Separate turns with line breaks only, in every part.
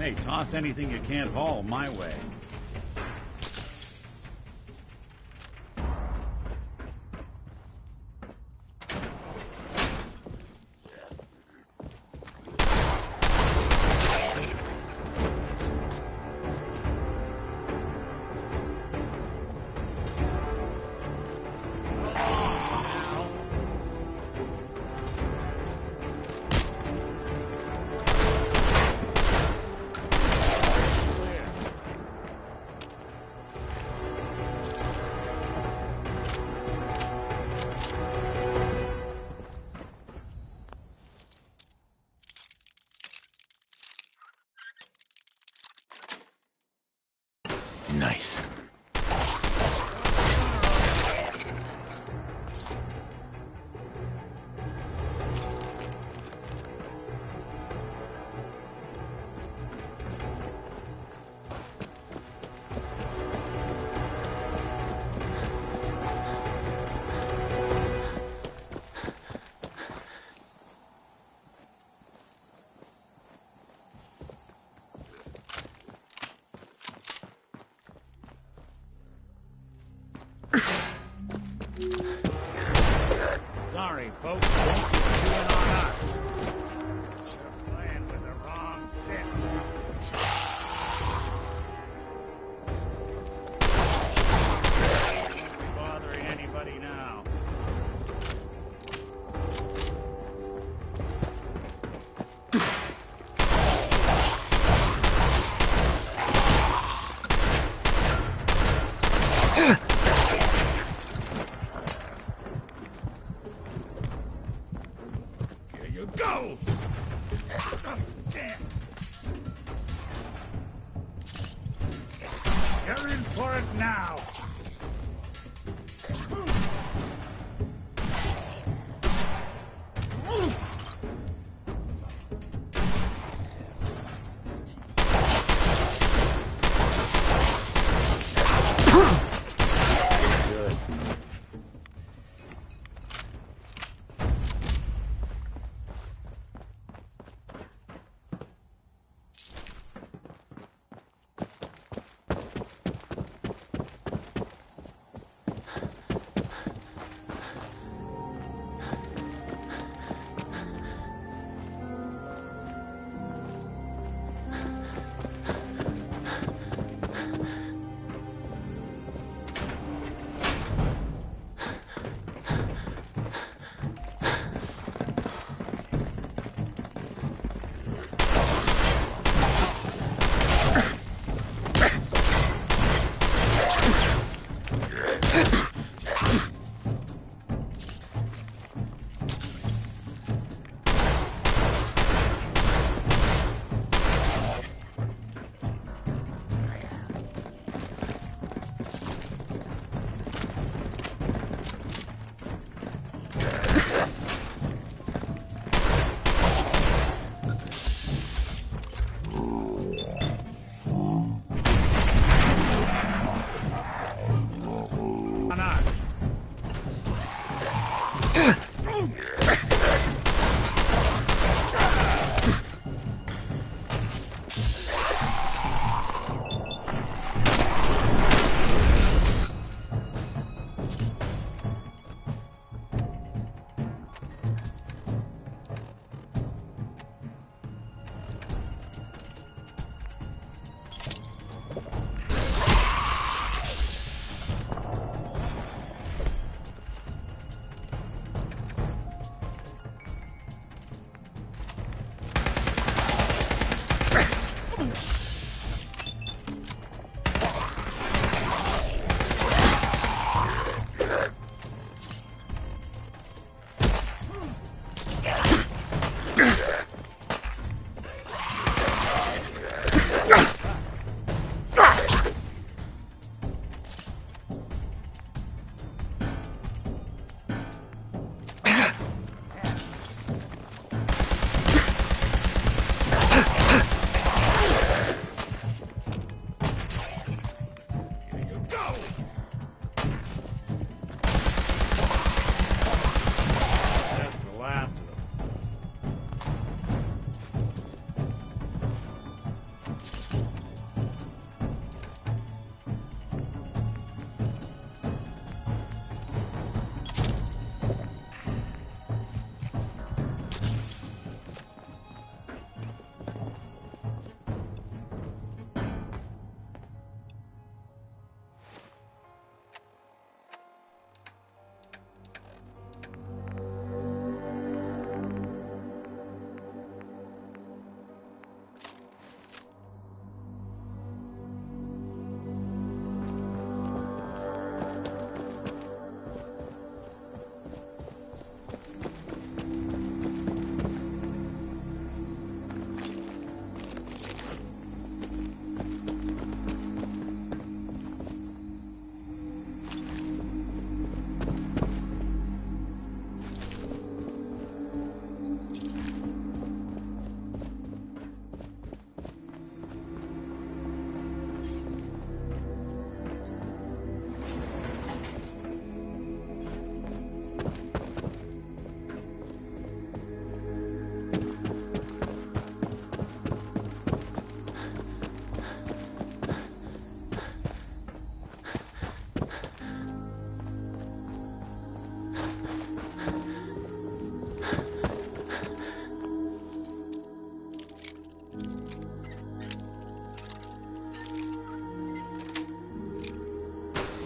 Hey, toss anything you can't haul my way.
Nice.
Sorry, folks. Don't keep chewing on us. You're playing with the wrong set. Won't be bothering anybody now. Go! Oh, damn. You're in for it now.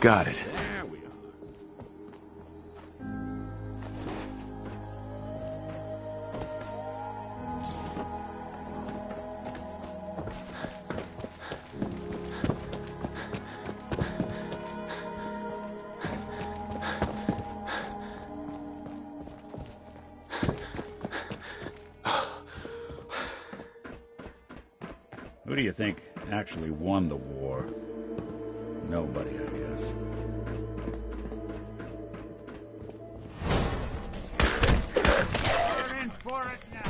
Got it.
There we are. Who do you think actually won the war? Nobody, I guess. We're in for it now.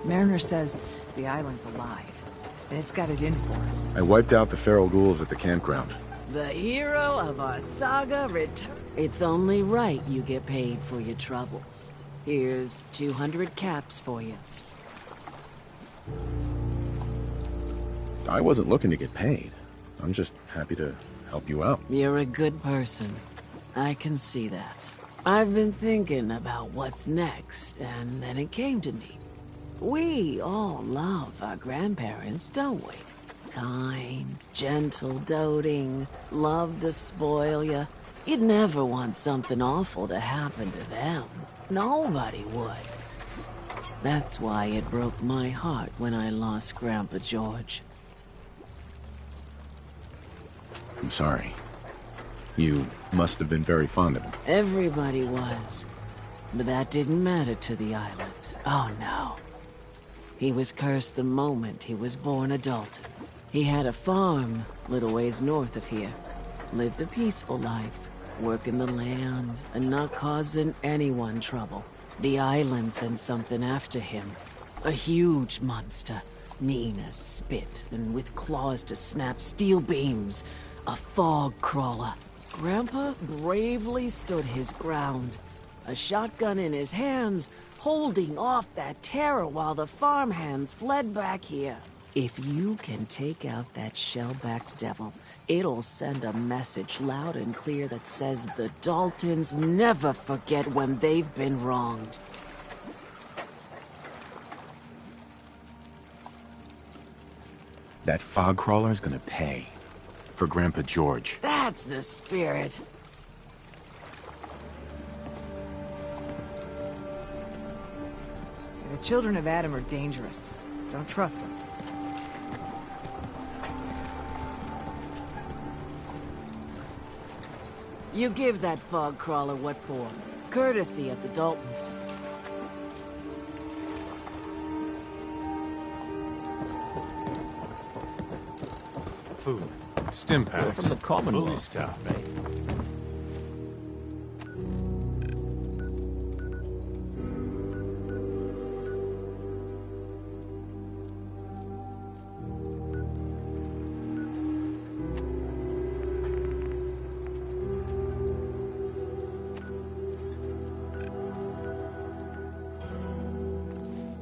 Mariner says the island's alive, and it's got it in for us.
I wiped out the feral ghouls at the campground.
The hero of our saga returns. It's only right you get paid for your troubles. Here's 200 caps for you.
I wasn't looking to get paid. I'm just happy to help you out.
You're a good person. I can see that. I've been thinking about what's next, and then it came to me. We all love our grandparents, don't we? Kind, gentle, doting, love to spoil you. You'd never want something awful to happen to them. Nobody would. That's why it broke my heart when I lost Grandpa George.
I'm sorry. You must have been very fond of him.
Everybody was. But that didn't matter to the island. Oh no. He was cursed the moment he was born a Dalton. He had a farm, little ways north of here. Lived a peaceful life, working the land and not causing anyone trouble. The island sent something after him. A huge monster, mean as spit and with claws to snap steel beams. A fog crawler. Grandpa bravely stood his ground, a shotgun in his hands, holding off that terror while the farmhands fled back here. If you can take out that shell-backed devil, it'll send a message loud and clear that says the Daltons never forget when they've been wronged.
That fog crawler's gonna pay. For Grandpa George.
That's the spirit.
The children of Adam are dangerous. Don't trust them.
You give that fog crawler what for. Courtesy of the Daltons.
Food. Stim packs.
From the Commonwealth.
Fully stuffed, mate.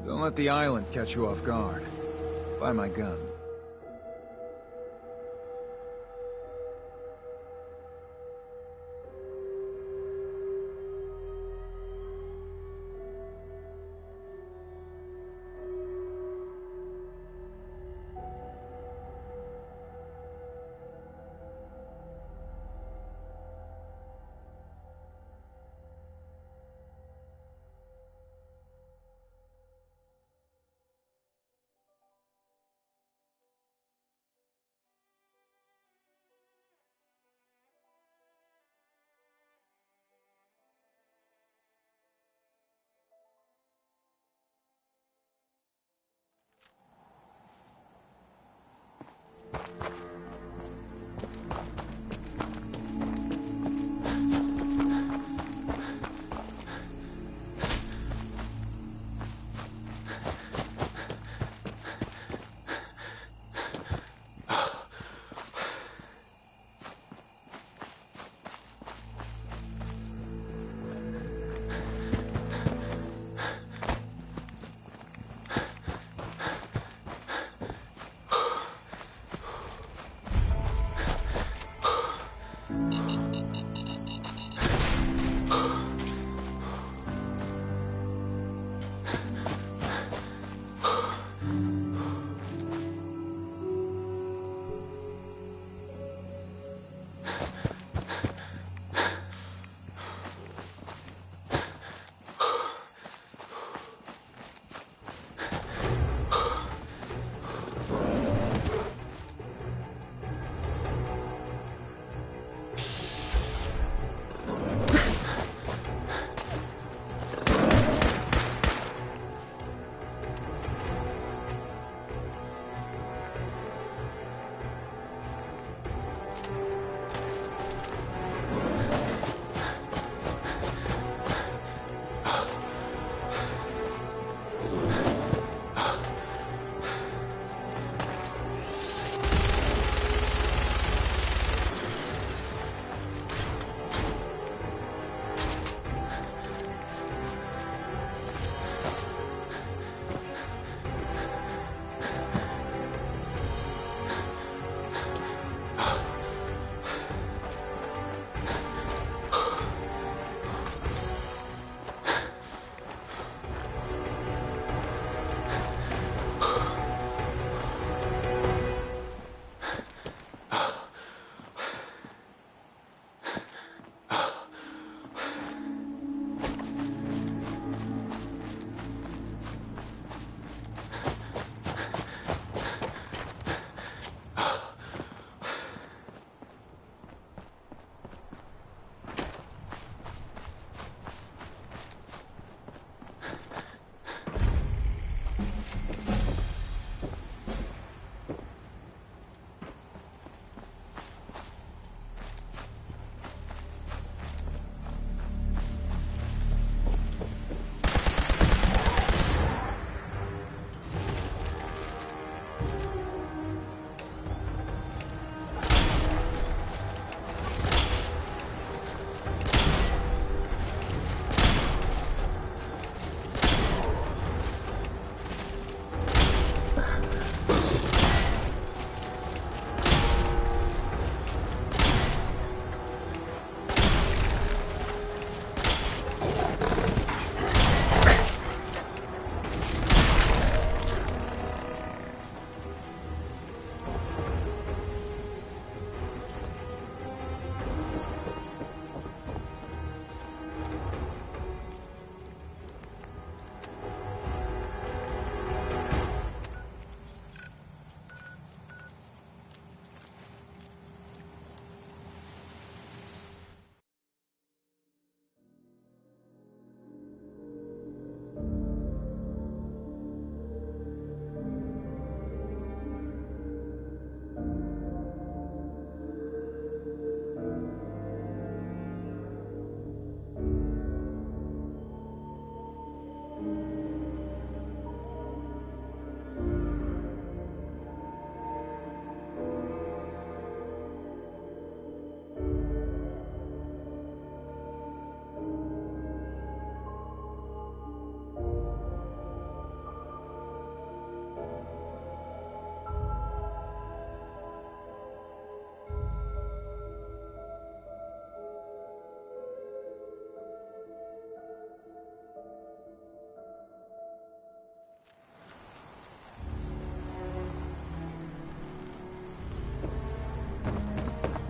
Don't let the island catch you off guard. Buy my gun.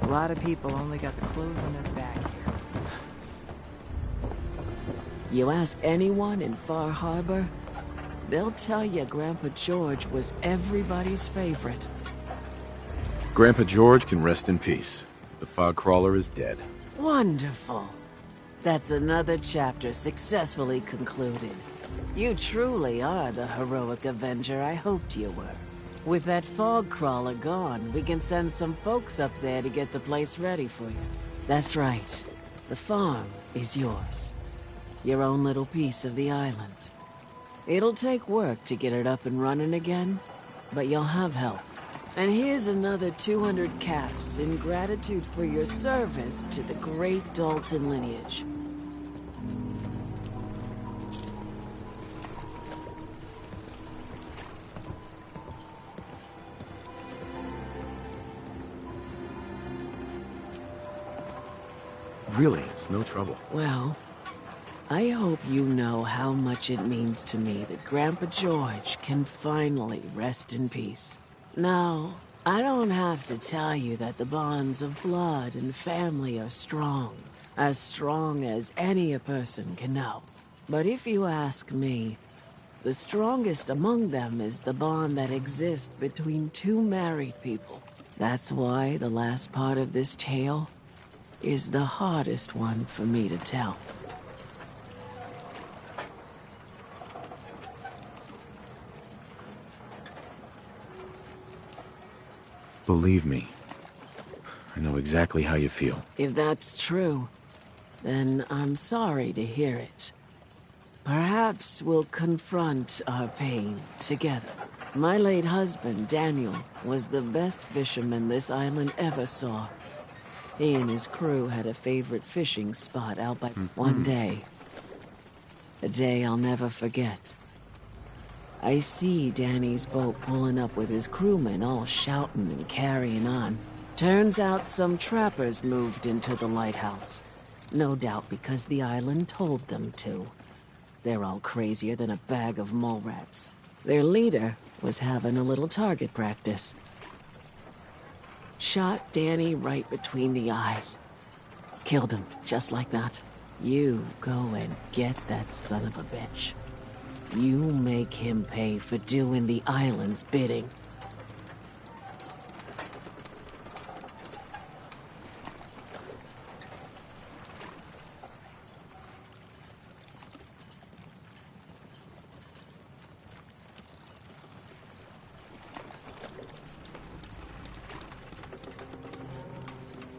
A lot of people only got the clothes on their back here.
You ask anyone in Far Harbor, they'll tell you Grandpa George was everybody's favorite.
Grandpa George can rest in peace. The fog crawler is dead.
Wonderful. That's another chapter successfully concluded. You truly are the heroic Avenger I hoped you were. With that fog crawler gone, we can send some folks up there to get the place ready for you. That's right. The farm is yours. Your own little piece of the island. It'll take work to get it up and running again, but you'll have help. And here's another 200 caps in gratitude for your service to the great Dalton lineage.
Really, it's no trouble.
Well, I hope you know how much it means to me that Grandpa George can finally rest in peace. Now, I don't have to tell you that the bonds of blood and family are strong as any a person can know. But if you ask me, the strongest among them is the bond that exists between two married people. That's why the last part of this tale is the hardest one for me to tell.
Believe me, I know exactly how you feel.
If that's true, then I'm sorry to hear it. Perhaps we'll confront our pain together. My late husband, Daniel, was the best fisherman this island ever saw. He and his crew had a favorite fishing spot out by one day. A day I'll never forget. I see Danny's boat pulling up with his crewmen all shouting and carrying on. Turns out some trappers moved into the lighthouse. No doubt because the island told them to. They're all crazier than a bag of mole rats. Their leader was having a little target practice. Shot Danny right between the eyes. Killed him, just like that. You go and get that son of a bitch. You make him pay for doing the island's bidding.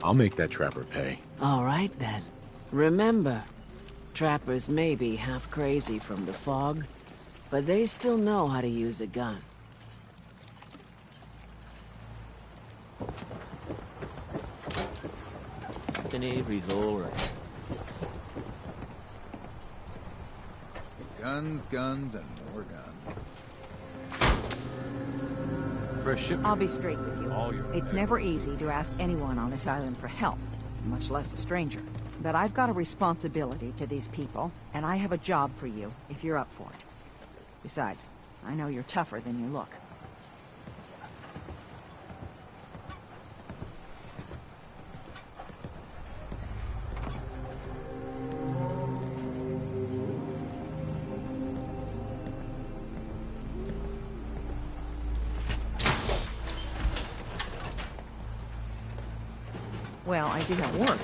I'll make that trapper pay.
All right, then. Remember, trappers may be half crazy from the fog, but they still know how to use a gun.
Captain Avery's all right.
Guns, guns, and more guns.
Fresh ship.
I'll be straight with you.
All your
It's never easy to ask anyone on this island for help, much less a stranger. But I've got a responsibility to these people, and I have a job for you if you're up for it. Besides, I know you're tougher than you look. Well, I do have work.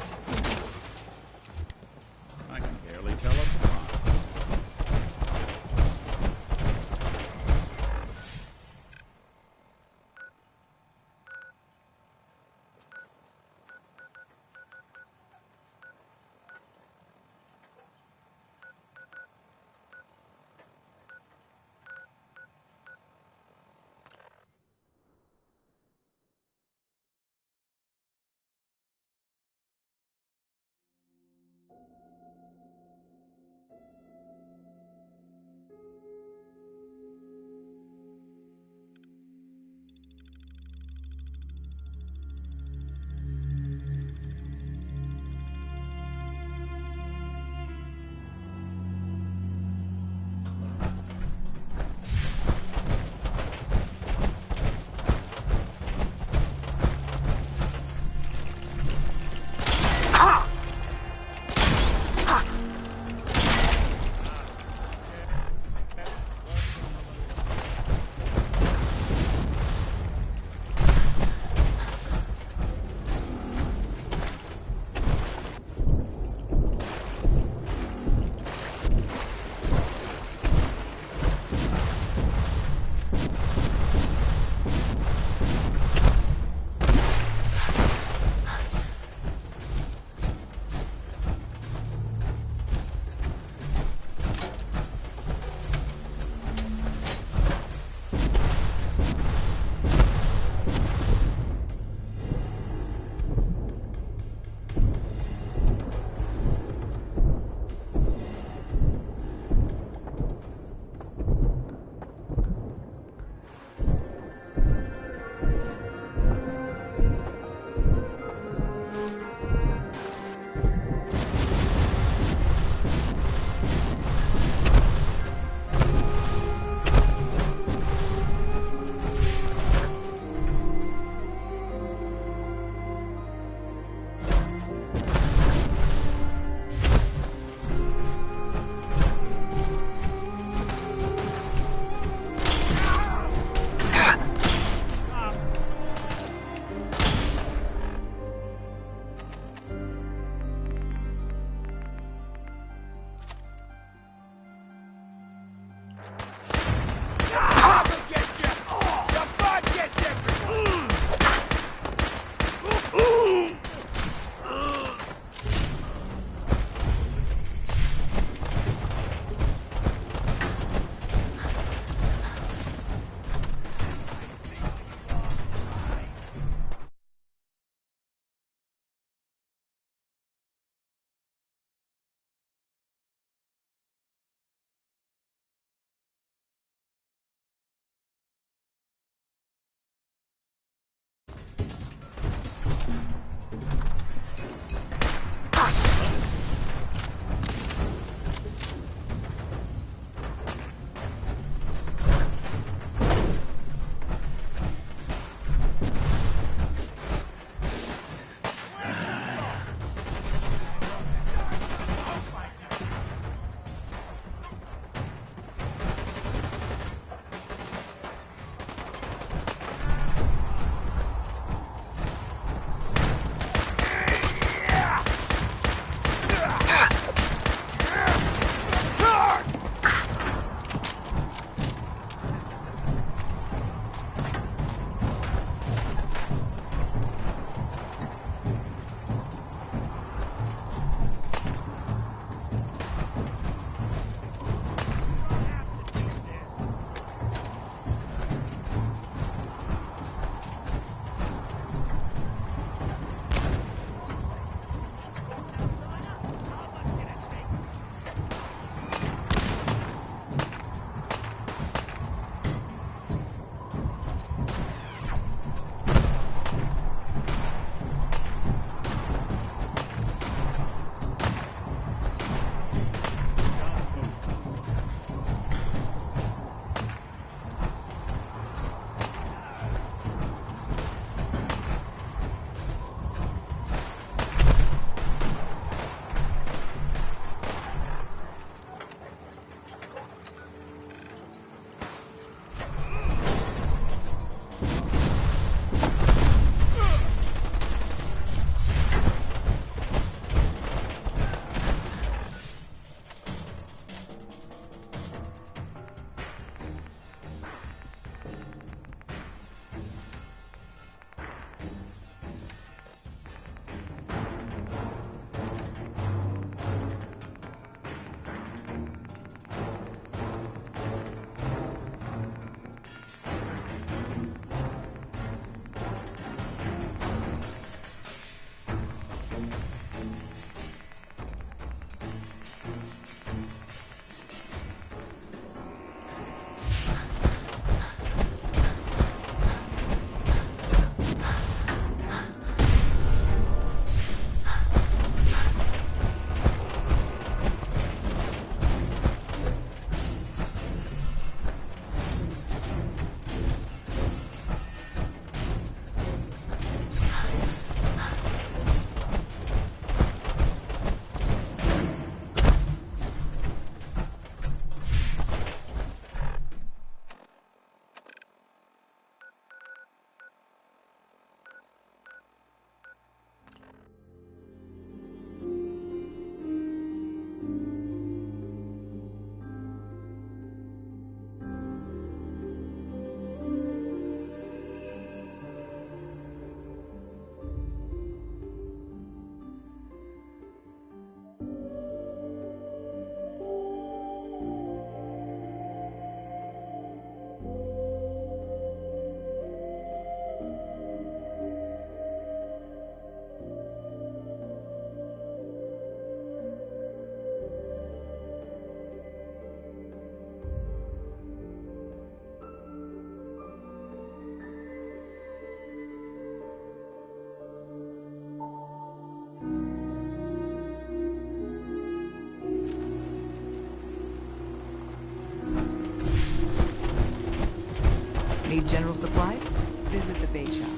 Need general supplies? Visit the bait shop.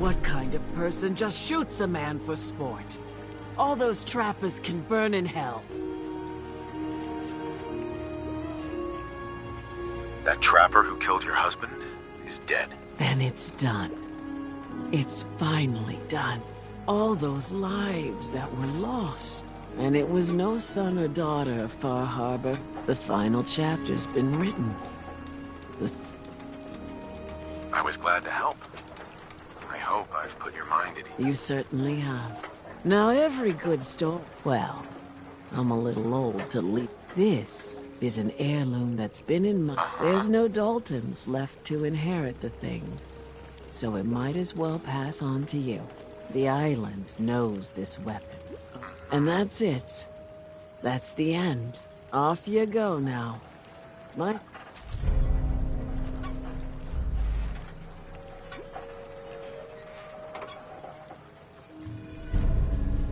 What kind of person just shoots a man for sport? All those trappers can burn in hell.
That trapper who killed your husband is dead.
Then it's done. It's finally done. All those lives that were lost. And it was no son or daughter of Far Harbor. The final chapter's been written.
I was glad to help. I hope I've put your mind at ease.
You certainly have. Now every good story... Well, I'm a little old to leave. This is an heirloom that's been in my... There's no Daltons left to inherit the thing. So it might as well pass on to you. The island knows this weapon. And that's it. That's the end. Off you go now. My...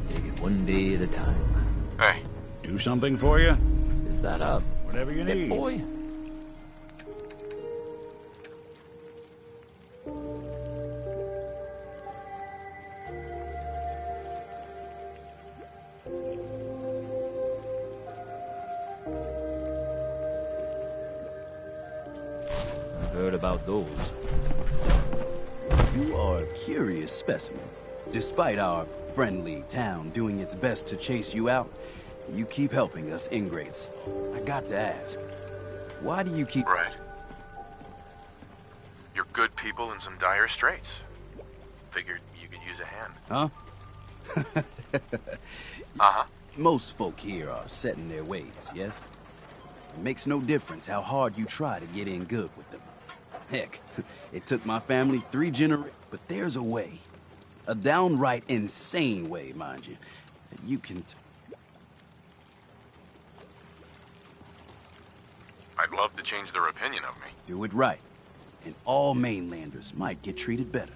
Take it one day at a time.
Hey,
Do something for you?
Is that up?
Whatever you
Hey,
need.
boy. I've heard about those.
You are a curious specimen. Despite our friendly town doing its best to chase you out, you keep helping us ingrates. I got to ask, why do you keep...
right. You're good people in some dire straits. Figured you could use a hand.
Huh?
Uh-huh.
Most folk here are set in their ways, yes? It makes no difference how hard you try to get in good with them. Heck, it took my family 3 generations, but there's a way. A downright insane way, mind you. That you can...
I'd love to change their opinion of me.
do it right, and all mainlanders might get treated better.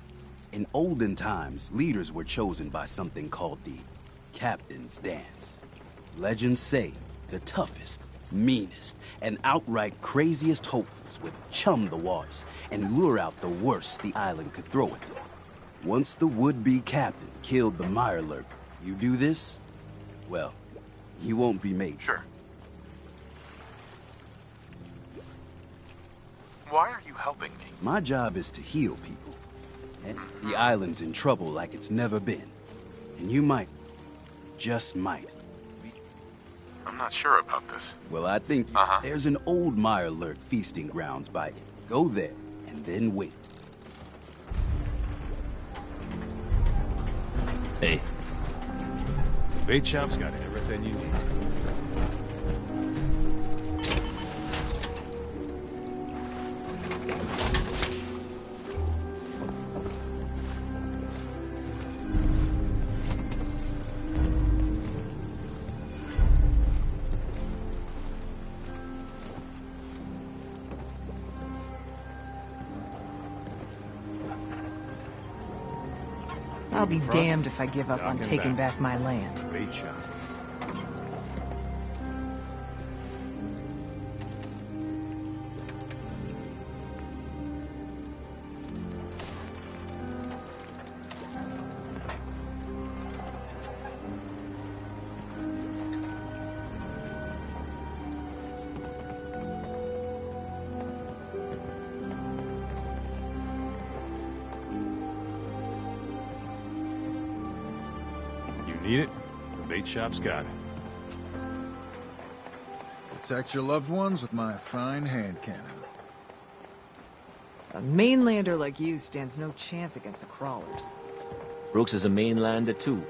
In olden times, leaders were chosen by something called the Captain's Dance. Legends say the toughest, meanest, and outright craziest hopefuls would chum the waters and lure out the worst the island could throw at them. Once the would-be captain killed the Mirelurk, you do this, well, you won't be made.
Sure. Why are you helping me?
My job is to heal people. And the island's in trouble like it's never been. And you might, just might.
I'm not sure about this.
Well, I think there's an old Mirelurk feasting grounds by it. Go there, and then wait.
Hey,
Bait shop's got everything you need.
I'll be damned if I give up on
Docking
taking back my land.
Bait shop. Need it? The bait shop's got it.
Protect your loved ones with my fine hand cannons.
A mainlander like you stands no chance against the crawlers.
Brooks is a mainlander too.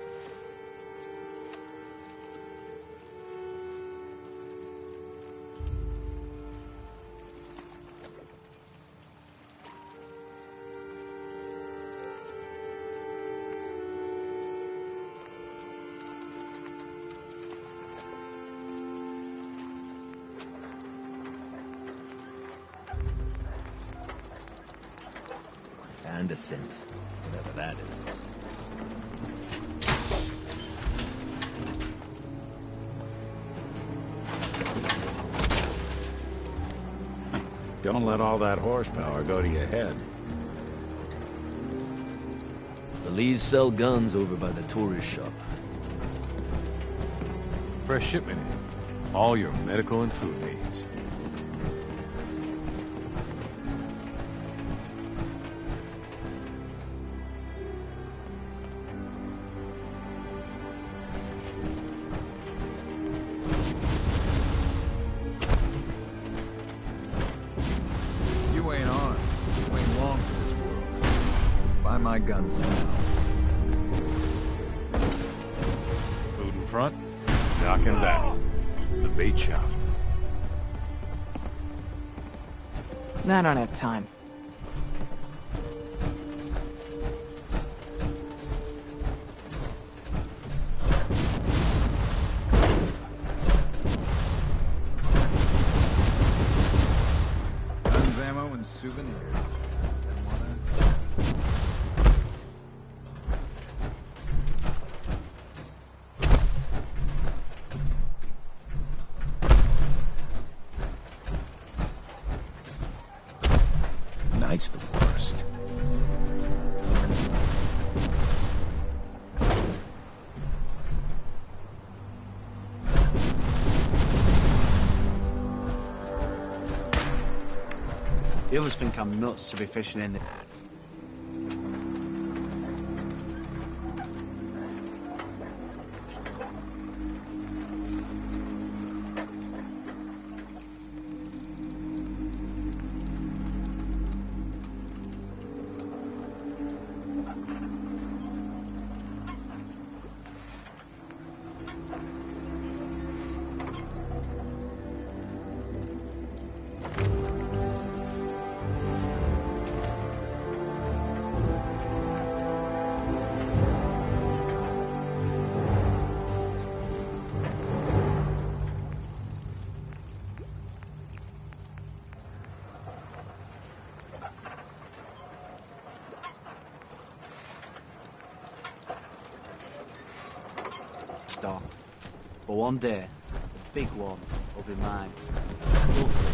And a synth, whatever that is.
Don't let all that horsepower go to your head.
The Lees sell guns over by the tourist shop.
Fresh shipment in. All your medical and food needs.
You ain't armed. You ain't long for this world. Buy my guns now.
Food in front, dock in back. The bait shop.
I don't have time.
Guns, ammo, and souvenirs. And what else?
Night's the worst.
The others think I'm nuts to be fishing in the... Stop. But one day, the big one will be mine. You'll see.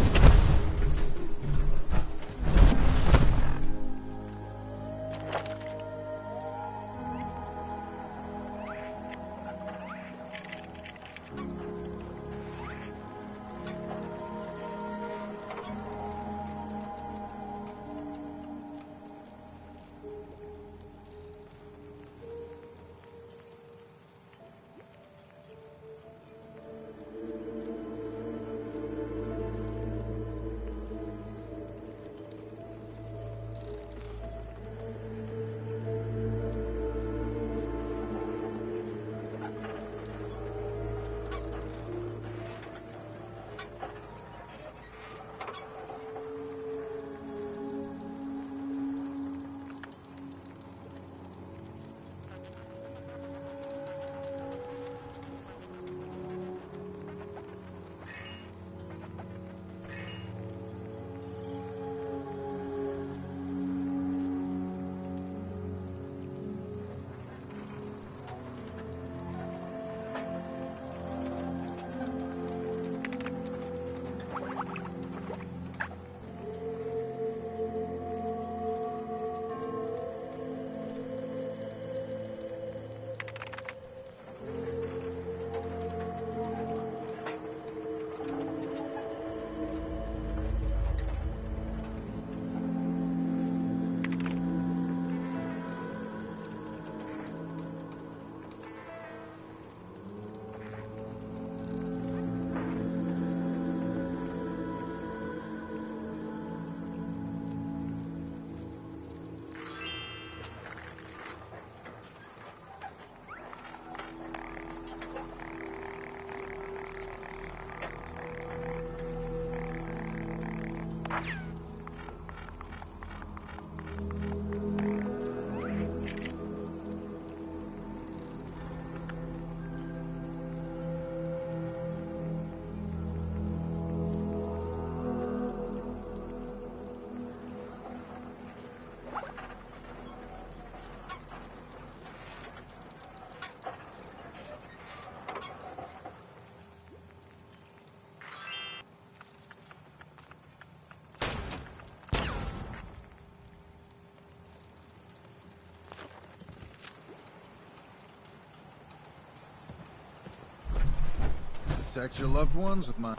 Protect your loved ones with my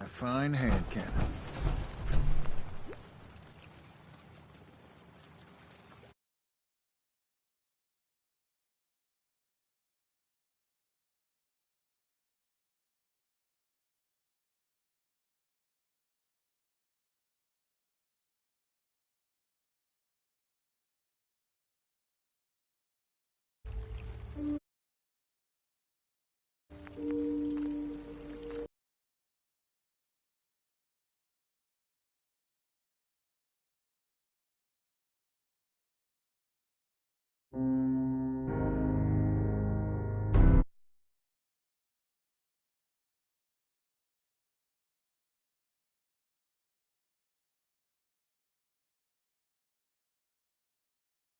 fine hand cannons.